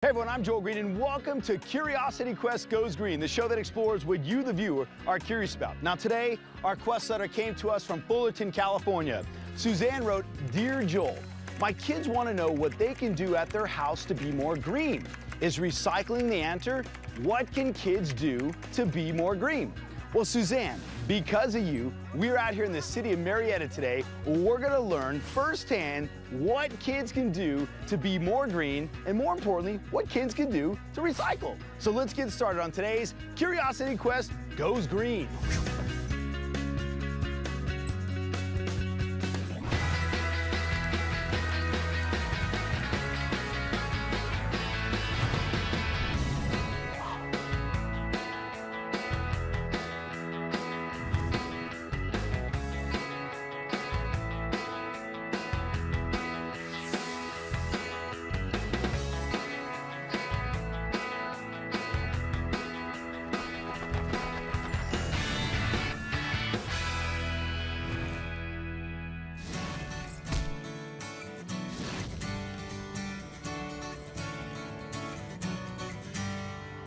Hey everyone, I'm Joel Greene and welcome to Curiosity Quest Goes Green, the show that explores what you, the viewer, are curious about. Now today, our quest letter came to us from Fullerton, California. Suzanne wrote, "Dear Joel, my kids want to know what they can do at their house to be more green. Is recycling the answer? What can kids do to be more green?" Well, Suzanne, because of you, we're out here in the city of Marietta today. We're gonna learn firsthand what kids can do to be more green, and more importantly, what kids can do to recycle. So let's get started on today's Curiosity Quest Goes Green.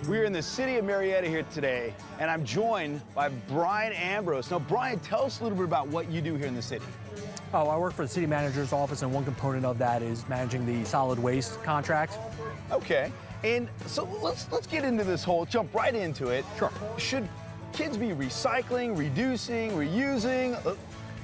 We're in the city of Marietta here today, and I'm joined by Brian Ambrose. Now, Brian, tell us a little bit about what you do here in the city. Oh, I work for the city manager's office, and one component of that is managing the solid waste contract. Okay, and so let's get into this whole, jump right into it. Sure. Should kids be recycling, reducing, reusing?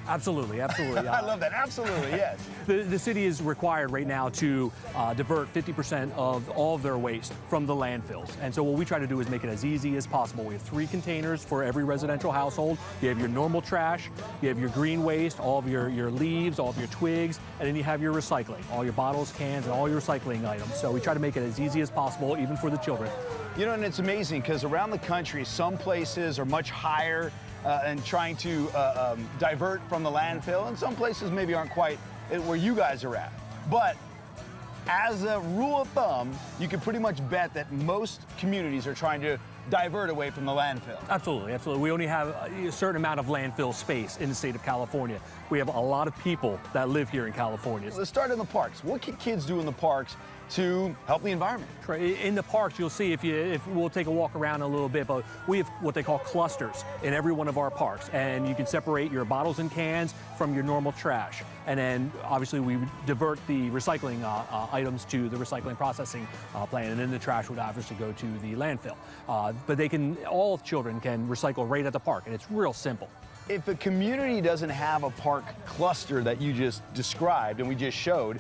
Absolutely, absolutely. I love that, absolutely, yes. The city is required right now to divert 50% of all of their waste from the landfills. And so what we try to do is make it as easy as possible. We have 3 containers for every residential household. You have your normal trash, you have your green waste, all of your leaves, all of your twigs, and then you have your recycling, all your bottles, cans, and all your recycling items. So we try to make it as easy as possible, even for the children. You know, and it's amazing because around the country, some places are much higher and trying to divert from the landfill, and some places maybe aren't quite where you guys are at. But as a rule of thumb, you can pretty much bet that most communities are trying to divert away from the landfill. Absolutely, absolutely. We only have a certain amount of landfill space in the state of California. We have a lot of people that live here in California. Let's start in the parks. What can kids do in the parks to help the environment? In the parks, you'll see, if we'll take a walk around a little bit, but we have what they call clusters in every one of our parks, and you can separate your bottles and cans from your normal trash. And then obviously we divert the recycling items to the recycling processing plant, and then the trash would obviously go to the landfill. But all children can recycle right at the park, and it's real simple. If a community doesn't have a park cluster that you just described and we just showed,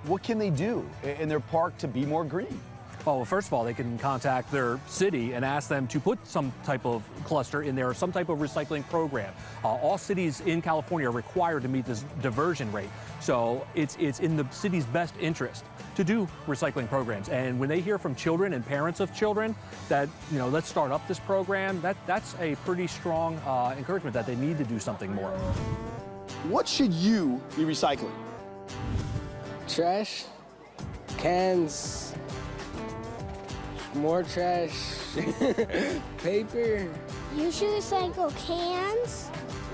what can they do in their park to be more green? Well, first of all, they can contact their city and ask them to put some type of cluster in there, or some type of recycling program. All cities in California are required to meet this diversion rate. So it's in the city's best interest to do recycling programs. And when they hear from children and parents of children that, let's start up this program, that's a pretty strong encouragement that they need to do something more. What should you be recycling? Trash, cans, more trash, paper. You should recycle cans,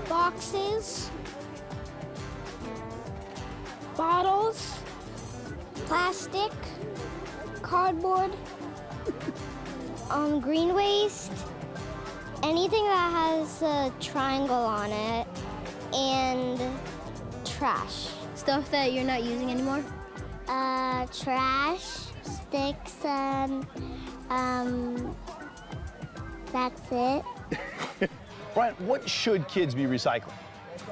boxes, bottles, plastic, cardboard, green waste, anything that has a triangle on it, and trash. Stuff that you're not using anymore? Trash, sticks, and that's it. Brian, what should kids be recycling?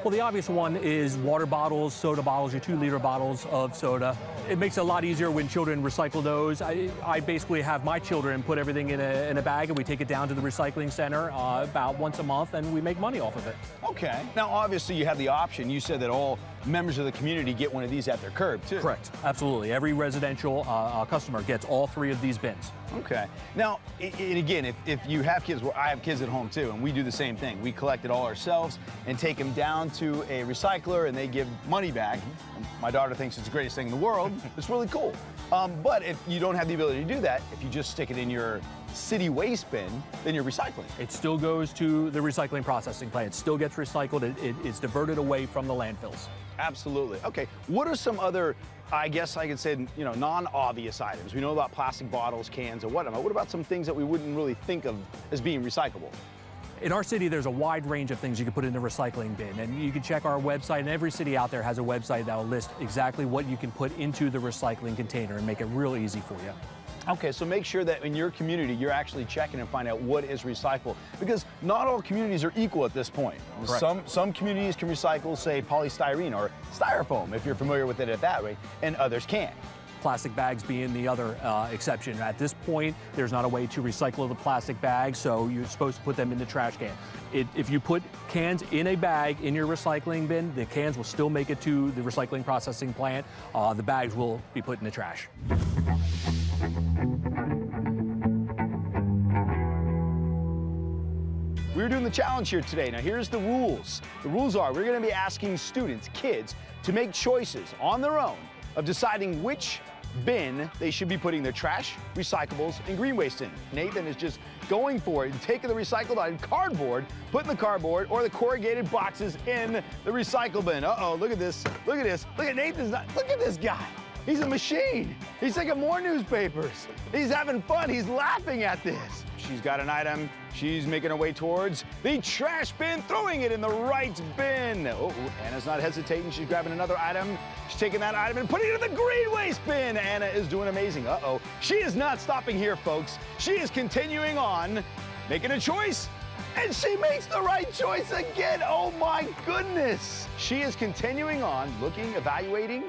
Well, the obvious one is water bottles, soda bottles, your 2-liter bottles of soda. It makes it a lot easier when children recycle those. I basically have my children put everything in a bag, and we take it down to the recycling center about once a month, and we make money off of it. Okay. Now, obviously, you have the option. You said that all members of the community get one of these at their curb, too. Correct. Absolutely. Every residential customer gets all 3 of these bins. Okay. Now, and again, if you have kids, well, I have kids at home, too, and we do the same thing. We collect it all ourselves and take them down to a recycler, and they give money back. My daughter thinks it's the greatest thing in the world. It's really cool. But if you don't have the ability to do that, if you just stick it in your city waste bin, then you're recycling. It still goes to the recycling processing plant. It still gets recycled. It's diverted away from the landfills. Absolutely. Okay, what are some other, I guess I could say, you know, non-obvious items? We know about plastic bottles, cans, or whatnot. What about some things that we wouldn't really think of as being recyclable? In our city, there's a wide range of things you can put in the recycling bin, and you can check our website, and every city out there has a website that will list exactly what you can put into the recycling container and make it real easy for you. Okay, so make sure that in your community, you're actually checking and find out what is recyclable, because not all communities are equal at this point. Correct. Some communities can recycle, say, polystyrene or styrofoam, if you're familiar with it at that rate, and others can't. Plastic bags being the other exception. At this point, there's not a way to recycle the plastic bags, so you're supposed to put them in the trash can. If you put cans in a bag in your recycling bin, the cans will still make it to the recycling processing plant. The bags will be put in the trash. We're doing the challenge here today. Now, here's the rules. The rules are we're going to be asking students, kids, to make choices on their own of deciding which bin they should be putting their trash, recyclables, and green waste in. Nathan is just going for it and taking the recycled item, cardboard, putting the cardboard or the corrugated boxes in the recycle bin. Uh-oh, look at this. Look at this. Look at Nathan's not. Look at this guy. He's a machine. He's taking more newspapers. He's having fun. He's laughing at this. She's got an item. She's making her way towards the trash bin, throwing it in the right bin. Oh, Anna's not hesitating. She's grabbing another item. She's taking that item and putting it in the green waste bin. Anna is doing amazing. Uh-oh. She is not stopping here, folks. She is continuing on, making a choice, and she makes the right choice again. Oh, my goodness. She is continuing on, looking, evaluating,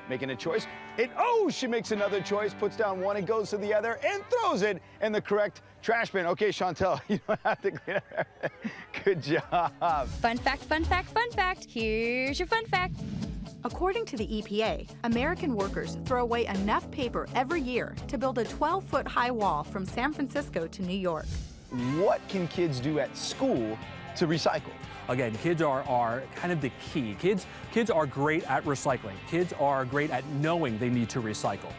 making a choice. And oh, she makes another choice, puts down one and goes to the other and throws it in the correct trash bin. Okay, Chantel, you don't have to clean up. Good job. Fun fact, fun fact, fun fact. Here's your fun fact. According to the EPA, American workers throw away enough paper every year to build a 12-foot high wall from San Francisco to New York. What can kids do at school to recycle? Again, kids are kind of the key. Kids are great at recycling. Kids are great at knowing they need to recycle.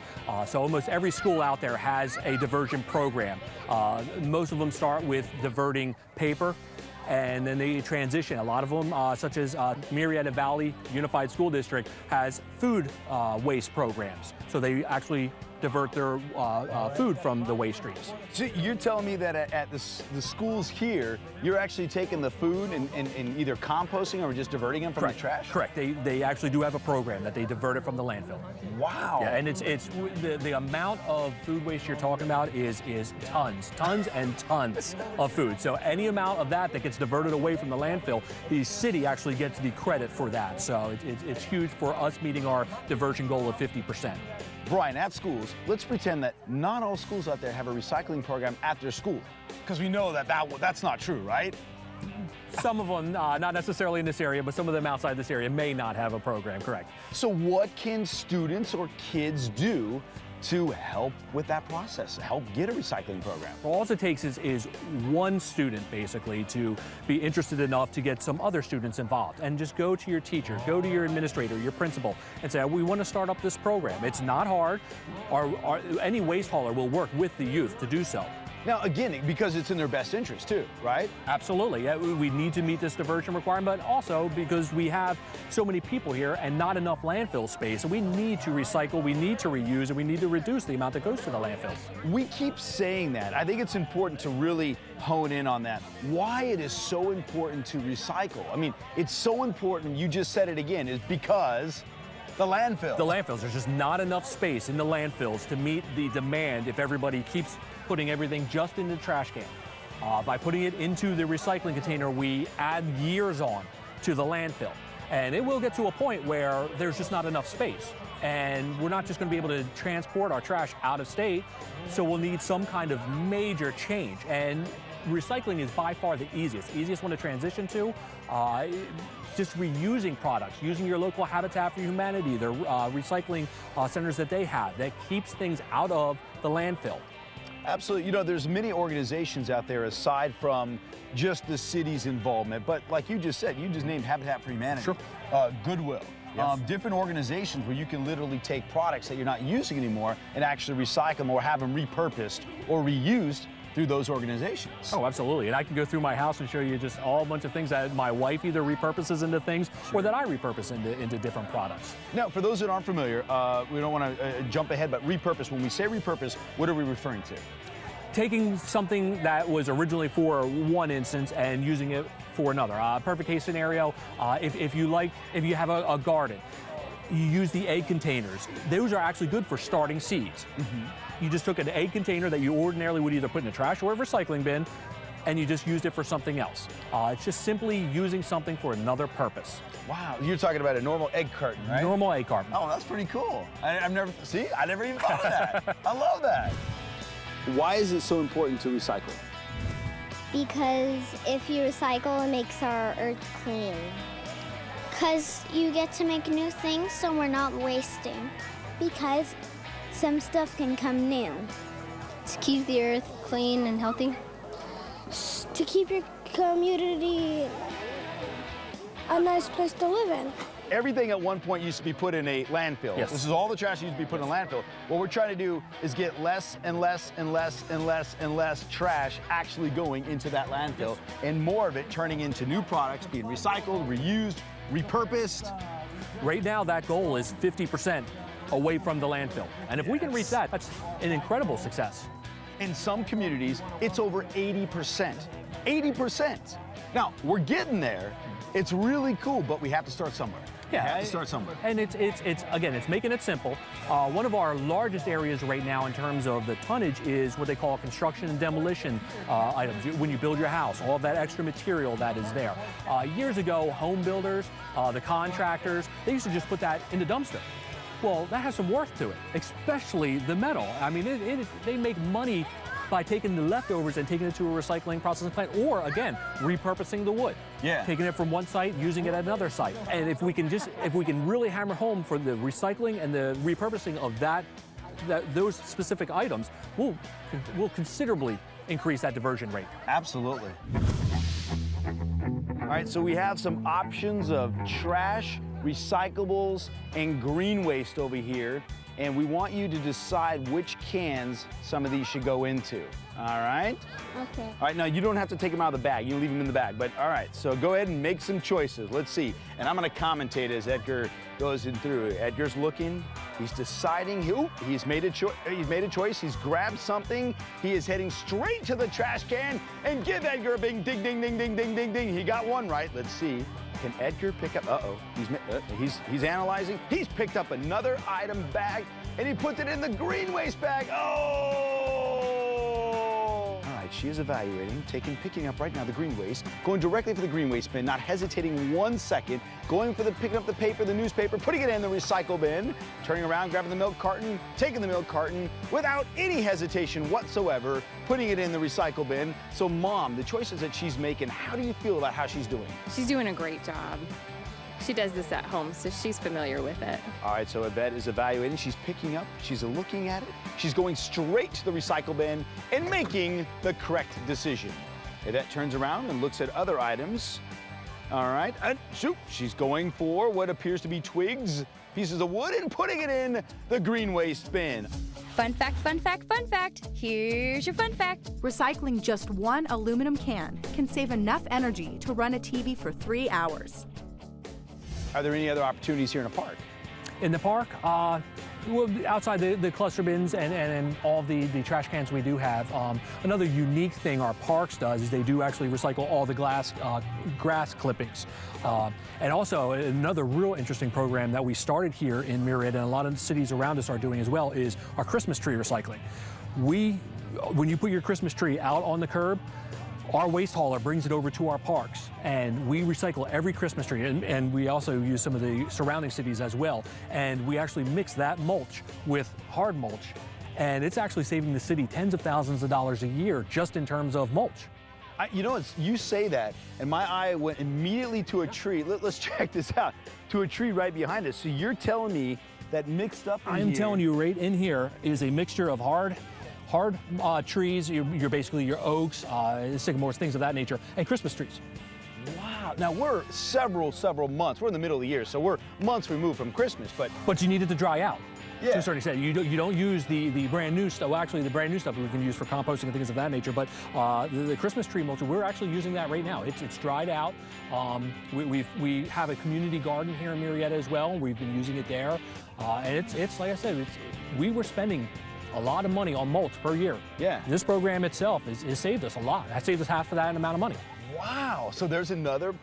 So almost every school out there has a diversion program. Most of them start with diverting paper, and then they transition. A lot of them, such as Marietta Valley Unified School District, has food waste programs. So they actually divert their food from the waste streams. So you're telling me that at the schools here, you're actually taking the food and either composting or just diverting them from the trash? Correct. They actually do have a program that they divert it from the landfill. Wow. Yeah, and it's the amount of food waste you're talking about is tons and tons of food. So any amount of that gets diverted away from the landfill, the city actually gets the credit for that. So it's huge for us meeting our diversion goal of 50%. Brian, at schools, let's pretend that not all schools out there have a recycling program at their school, because we know that's not true, right? Some of them, not necessarily in this area, but some of them outside this area may not have a program, correct. So what can students or kids do to help with that process, help get a recycling program? All it takes is one student, basically, to be interested enough to get some other students involved. And just go to your teacher, go to your administrator, your principal, and say, we want to start up this program. It's not hard. Any waste hauler will work with the youth to do so. Now, again, because it's in their best interest too, right? Absolutely. Yeah, we need to meet this diversion requirement, but also because we have so many people here and not enough landfill space. So we need to recycle, we need to reuse, and we need to reduce the amount that goes to the landfills. We keep saying that. I think it's important to really hone in on that. Why it is so important to recycle. I mean, it's so important, you just said it again, is because the landfill. The landfills, there's just not enough space in the landfills to meet the demand if everybody keeps putting everything just in the trash can. By putting it into the recycling container, we add years on to the landfill. And it will get to a point where there's just not enough space. And we're not just going to be able to transport our trash out of state, so we'll need some kind of major change. And recycling is by far the easiest one to transition to. Just reusing products, using your local Habitat for Humanity, the recycling centers that they have, that keeps things out of the landfill. Absolutely. You know, there's many organizations out there aside from just the city's involvement, but like you just said, you just named Habitat for Humanity. Sure. Goodwill. Yes. Different organizations where you can literally take products that you're not using anymore and actually recycle them or have them repurposed or reused through those organizations. Oh, absolutely. And I can go through my house and show you just all a bunch of things that my wife either repurposes into things or that I repurpose into different products. Now, for those that aren't familiar, we don't want to jump ahead, but repurpose, when we say repurpose, what are we referring to? Taking something that was originally for one instance and using it for another. Perfect case scenario, if you have a garden, you use the egg containers. Those are actually good for starting seeds. You just took an egg container that you ordinarily would either put in the trash or a recycling bin, and you just used it for something else. It's just simply using something for another purpose. Wow, you're talking about a normal egg carton, right? Normal egg carton. Oh, that's pretty cool. I never even thought of that. I love that. Why is it so important to recycle? Because if you recycle, it makes our earth clean. Because you get to make new things, so we're not wasting. Because some stuff can come new. To keep the earth clean and healthy. To keep your community a nice place to live in. Everything at one point used to be put in a landfill. Yes. This is all the trash used to be put in a landfill. What we're trying to do is get less and less and less and less and less trash actually going into that landfill, and more of it turning into new products, being recycled, reused, repurposed. Right now, that goal is 50% away from the landfill. And if we can reach that, that's an incredible success. In some communities, it's over 80%. 80%. Now, we're getting there. It's really cool, but we have to start somewhere. Yeah, we have to start somewhere. And it's making it simple. One of our largest areas right now in terms of the tonnage is what they call construction and demolition items. When you build your house, all of that extra material that is there. Years ago, home builders, the contractors, they used to just put that in the dumpster. Well, that has some worth to it, especially the metal. I mean, they make money by taking the leftovers and taking it to a recycling processing plant, or again, repurposing the wood. Yeah. Taking it from one site, using it at another site. And if we can really hammer home for the recycling and the repurposing of those specific items, we'll considerably increase that diversion rate. Absolutely. All right, so we have some options of trash, recyclables, and green waste over here. And we want you to decide which cans some of these should go into. All right? Okay. All right, now you don't have to take them out of the bag. You can leave them in the bag. But all right, so go ahead and make some choices. Let's see. And I'm gonna commentate as Edgar goes in through. Edgar's looking, he's deciding. He's made a choice. He's grabbed something. He is heading straight to the trash can. And give Edgar a big ding, ding, ding, ding, ding, ding, ding. He got one right. Let's see. Can Edgar pick up? He's analyzing. He's picked up another item bag, and he put it in the green waste bag. Oh! All right, she is evaluating, picking up right now the green waste, going directly for the green waste bin, not hesitating 1 second, going for picking up the paper, the newspaper, putting it in the recycle bin, turning around, grabbing the milk carton, taking the milk carton without any hesitation whatsoever, putting it in the recycle bin. So, Mom, the choices that she's making, how do you feel about how she's doing? She's doing a great job. She does this at home, so she's familiar with it. All right, so Yvette is evaluating. She's picking up, she's looking at it. She's going straight to the recycle bin and making the correct decision. Yvette turns around and looks at other items. All right, and shoot, she's going for what appears to be twigs, pieces of wood, and putting it in the green waste bin. Fun fact, fun fact, fun fact. Here's your fun fact. Recycling just one aluminum can can save enough energy to run a TV for 3 hours. Are there any other opportunities here in the park? In the park, well, outside the cluster bins and all the trash cans we do have, another unique thing our parks does is they do actually recycle all the grass clippings. And also another real interesting program that we started here in Merritt and a lot of the cities around us are doing as well is our Christmas tree recycling. When you put your Christmas tree out on the curb, our waste hauler brings it over to our parks, and we recycle every Christmas tree, and we also use some of the surrounding cities as well, and we actually mix that mulch with hard mulch, and it's actually saving the city tens of thousands of dollars a year just in terms of mulch. You know, you say that, and my eye went immediately to a tree. Let's check this out, to a tree right behind us. So you're telling me that mixed up in I am telling you, right in here is a mixture of hard trees, you're basically your oaks, sycamores, things of that nature, and Christmas trees. Wow. Now we're several months. We're in the middle of the year, so we're months removed from Christmas, but you need it to dry out. Yeah. To a certain extent, you don't use the brand new stuff. Well, actually, the brand new stuff we can use for composting and things of that nature. But the Christmas tree mulch, we're actually using that right now. It's dried out. We have a community garden here in Marietta as well. We've been using it there, and it's like I said, we were spending a lot of money on mulch per year. Yeah. This program itself has saved us a lot. That saved us half of that amount of money. Wow. So there's another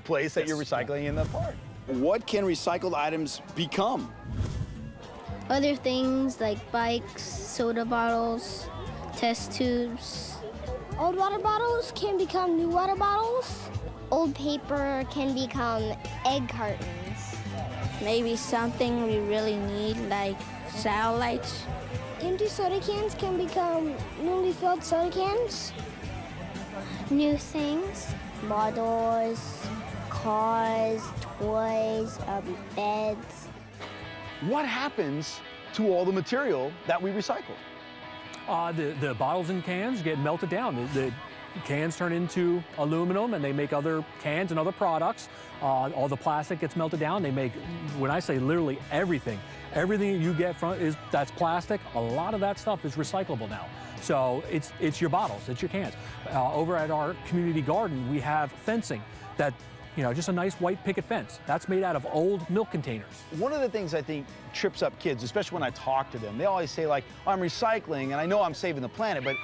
place that you're recycling in the park. What can recycled items become? Other things like bikes, soda bottles, test tubes. Old water bottles can become new water bottles. Old paper can become egg cartons. Maybe something we really need, like satellites. Empty soda cans can become newly filled soda cans. New things, models, cars, toys, beds. What happens to all the material that we recycle? The bottles and cans get melted down. The cans turn into aluminum, and they make other cans and other products. All the plastic gets melted down. They make, when I say literally everything you get that's plastic. A lot of that stuff is recyclable now. So it's your bottles, it's your cans. Over at our community garden, we have fencing that, just a nice white picket fence. That's made out of old milk containers. One of the things I think trips up kids, especially when I talk to them, they always say like, I'm recycling and I know I'm saving the planet, but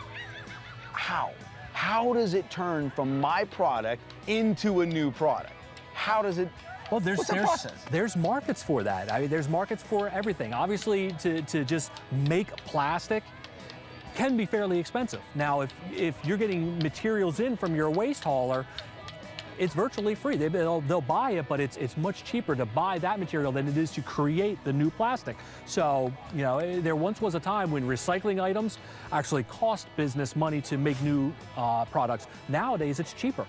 how? How does it turn from my product into a new product? How does it? Well, what's the process? There's markets for that. I mean, there's markets for everything. Obviously, to just make plastic can be fairly expensive. Now, if you're getting materials in from your waste hauler, it's virtually free. They'll buy it, but it's much cheaper to buy that material than it is to create the new plastic. So, there once was a time when recycling items actually cost business money to make new products. Nowadays, it's cheaper.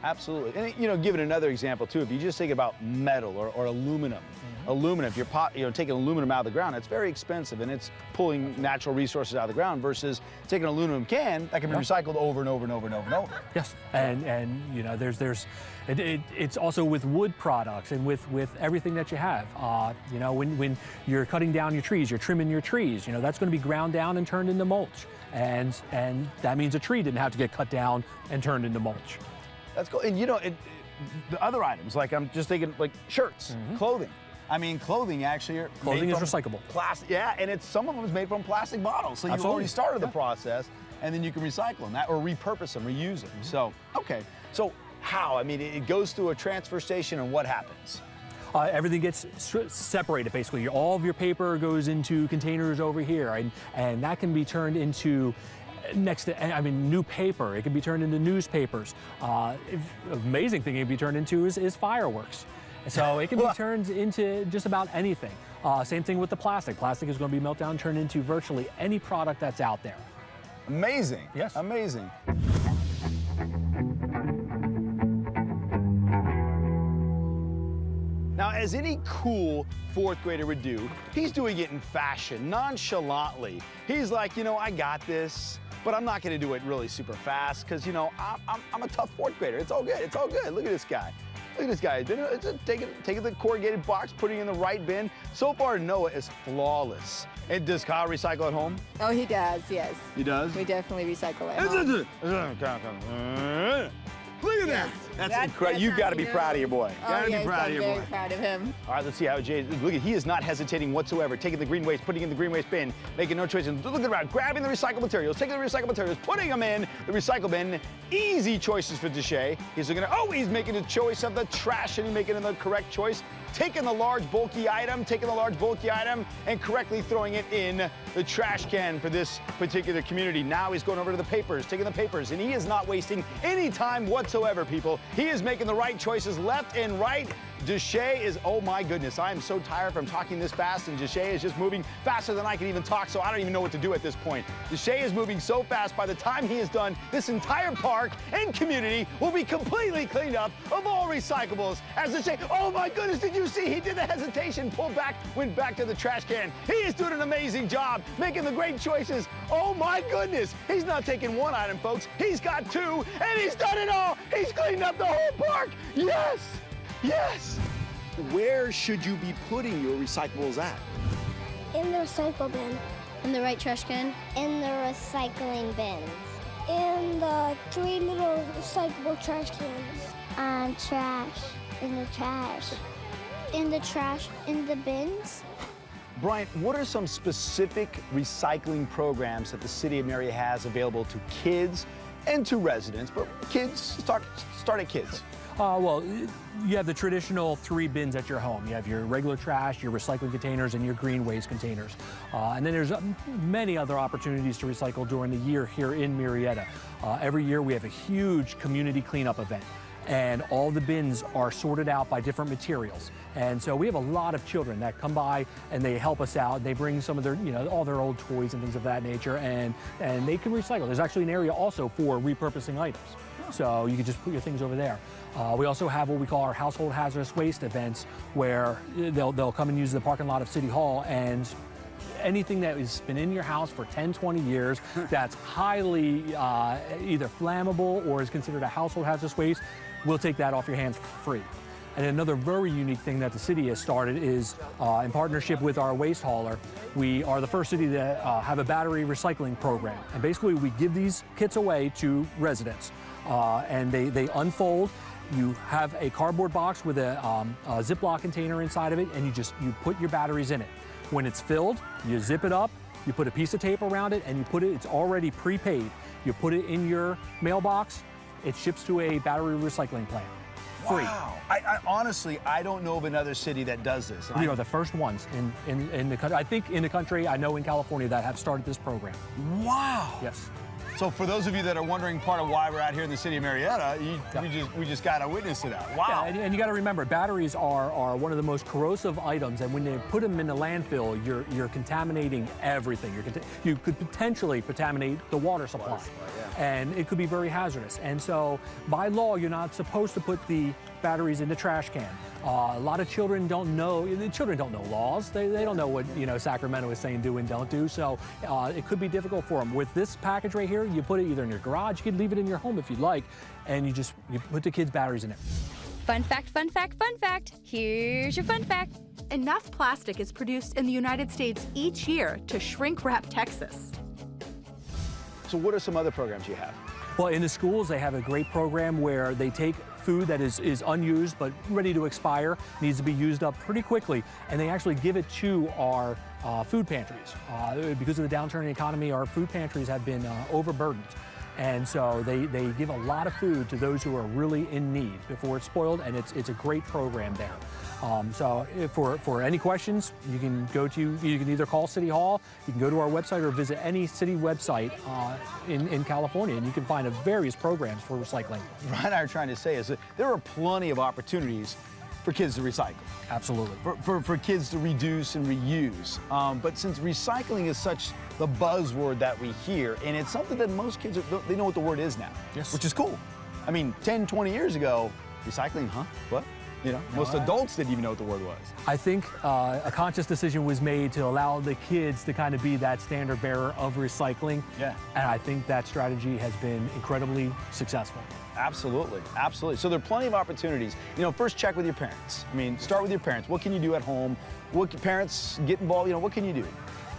Absolutely. And, give it another example, too. If you just think about metal or aluminum, aluminum, if you're taking aluminum out of the ground, it's very expensive, and it's pulling natural resources out of the ground versus taking an aluminum can that can be recycled over and over and over and over and over. Yes, and it's also with wood products and with everything that you have. When you're cutting down your trees, you're trimming your trees, that's going to be ground down and turned into mulch. And that means a tree didn't have to get cut down and turned into mulch. That's cool. And the other items, like I'm just thinking like shirts, clothing. I mean, clothing actually is recyclable. Plastic, yeah, and some of them is made from plastic bottles. So you've already started the process, and then you can recycle them or repurpose them, reuse them. So, okay. So how? I mean, it goes through a transfer station, and what happens? Everything gets separated, basically. All of your paper goes into containers over here, and that can be turned into new paper. It can be turned into newspapers. Amazing thing it can be turned into is fireworks. So it can be turned into just about anything. Same thing with the plastic. Plastic is going to be melted down and turned into virtually any product that's out there. Amazing. Yes. Amazing. Now, as any cool fourth grader would do, he's doing it in fashion, nonchalantly. He's like, I got this, but I'm not gonna do it really super fast because, I'm a tough fourth grader. It's all good, it's all good. Look at this guy. Look at this guy. Taking the corrugated box, putting it in the right bin. So far, Noah is flawless. And does Kyle recycle at home? Oh, he does, yes. He does? We definitely recycle at home. Look at that. That's incredible. You've got to be proud of your boy. I'm very proud of him. All right, let's see how Jay, look at, he is not hesitating whatsoever. Taking the green waste, putting it in the green waste bin, making no choice. And look around, grabbing the recycled materials, taking the recycled materials, putting them in the recycle bin. Easy choices for Deshay. He's looking at, he's making a choice of the trash, and he's making the correct choice. Taking the large bulky item, and correctly throwing it in the trash can for this particular community. Now he's going over to the papers, taking the papers, and he is not wasting any time whatsoever, people. He is making the right choices left and right. Deshay is, oh my goodness, I am so tired from talking this fast, and Deshay is just moving faster than I can even talk, so I don't even know what to do at this point. Deshay is moving so fast, by the time he is done, this entire park and community will be completely cleaned up of all recyclables. As Deshay, oh my goodness, did you see? He did the hesitation, pulled back, went back to the trash can. He is doing an amazing job, making the great choices. Oh my goodness, he's not taking one item, folks. He's got two, and he's done it all. He's cleaned up the whole park. Yes. Yes! Where should you be putting your recyclables at? In the recycle bin. In the right trash can. In the recycling bins. In the 3 little recyclable trash cans. On trash. In the trash. In the trash. In the bins. Brian, what are some specific recycling programs that the city of Marietta has available to kids and to residents? But kids, start at kids. Well, you have the traditional 3 bins at your home. You have your regular trash, your recycling containers, and your green waste containers. And then there's many other opportunities to recycle during the year here in Marietta. Every year we have a huge community cleanup event, and all the bins are sorted out by different materials. And so we have a lot of children that come by and they help us out. They bring some of their, all their old toys and things of that nature, and they can recycle. There's actually an area also for repurposing items. So you can just put your things over there. We also have what we call our household hazardous waste events, where they'll come and use the parking lot of City Hall, and anything that has been in your house for 10, 20 years that's highly either flammable or is considered a household hazardous waste, we'll take that off your hands for free. And another very unique thing that the city has started is, in partnership with our waste hauler, we are the first city to have a battery recycling program. And basically we give these kits away to residents, and they unfold. You have a cardboard box with a Ziploc container inside of it, and you put your batteries in it. When it's filled, you zip it up, you put a piece of tape around it, and it's already prepaid. You put it in your mailbox, it ships to a battery recycling plant. Free. Wow. I honestly, I don't know of another city that does this. We are the first ones in the country. I think in the country, I know in California, that have started this program. Wow. Yes. So for those of you that are wondering part of why we're out here in the city of Marietta, we just got a witness to that. Wow. Yeah, and you got to remember, batteries are one of the most corrosive items, and when they put them in the landfill, you're contaminating everything. You could potentially contaminate the water supply, and it could be very hazardous. And so by law, you're not supposed to put the batteries in the trash can. A lot of children don't know. Children don't know laws. They don't know what Sacramento is saying do and don't do. So it could be difficult for them. With this package right here, you put it either in your garage. You could leave it in your home if you'd like, and you put the kids' batteries in it. Fun fact, fun fact, fun fact. Here's your fun fact. Enough plastic is produced in the United States each year to shrink wrap Texas. So what are some other programs you have? Well, in the schools, they have a great program where they take food that is unused but ready to expire, needs to be used up pretty quickly, and they actually give it to our food pantries. Because of the downturn in the economy, our food pantries have been overburdened. And so they give a lot of food to those who are really in need before it's spoiled, and it's a great program there. So for any questions, you can either call City Hall, you can go to our website, or visit any city website in California, and you can find various programs for recycling. Brian and I are trying to say is that there are plenty of opportunities for kids to recycle. Absolutely. For kids to reduce and reuse. But since recycling is such the buzzword that we hear, and it's something that most kids, they know what the word is now, yes, which is cool. I mean, 10, 20 years ago, recycling, huh? What? Most adults didn't even know what the word was. I think a conscious decision was made to allow the kids to kind of be that standard bearer of recycling. Yeah. And I think that strategy has been incredibly successful. Absolutely, absolutely. So there are plenty of opportunities. First check with your parents. I mean, start with your parents. What can you do at home? What can parents get involved? What can you do?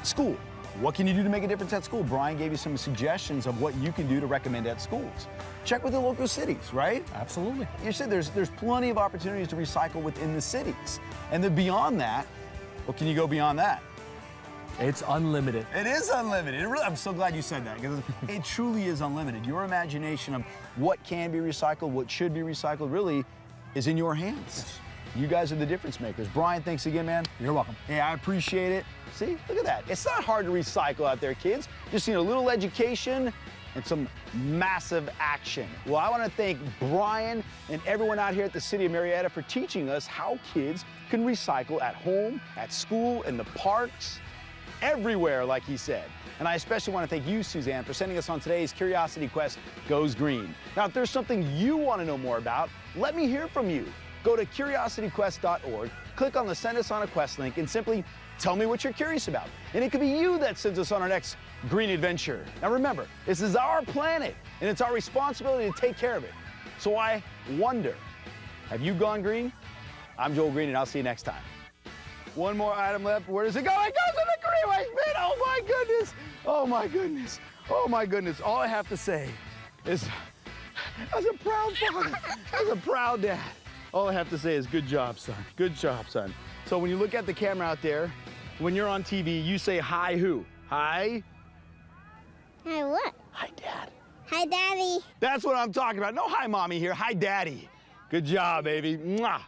School. What can you do to make a difference at school? Brian gave you some suggestions of what you can do to recommend at schools. Check with the local cities, right? Absolutely. You said there's plenty of opportunities to recycle within the cities. And then beyond that, what can you go beyond that? It's unlimited. It is unlimited. I'm so glad you said that, because it truly is unlimited. Your imagination of what can be recycled, what should be recycled, really is in your hands. Yes. You guys are the difference makers. Brian, thanks again, man. You're welcome. Yeah, I appreciate it. See, look at that. It's not hard to recycle out there, kids. Just need a little education and some massive action. Well, I want to thank Brian and everyone out here at the City of Marietta for teaching us how kids can recycle at home, at school, in the parks, everywhere, like he said. And I especially want to thank you, Suzanne, for sending us on today's Curiosity Quest Goes Green. Now, if there's something you want to know more about, let me hear from you. Go to curiosityquest.org, click on the Send Us on a Quest link, and simply tell me what you're curious about. And it could be you that sends us on our next green adventure. Now remember, this is our planet, and it's our responsibility to take care of it. So I wonder, have you gone green? I'm Joel Greene, and I'll see you next time. One more item left. Where does it go? It goes in the my spin. Oh my goodness. Oh my goodness. Oh my goodness. All I have to say is, as a proud father, as a proud dad, all I have to say is good job, son. Good job, son. So when you look at the camera out there, when you're on TV, you say hi who? Hi? Hi, what? Hi, Dad. Hi, Daddy. That's what I'm talking about. No hi, Mommy here. Hi, Daddy. Good job, baby. Mwah.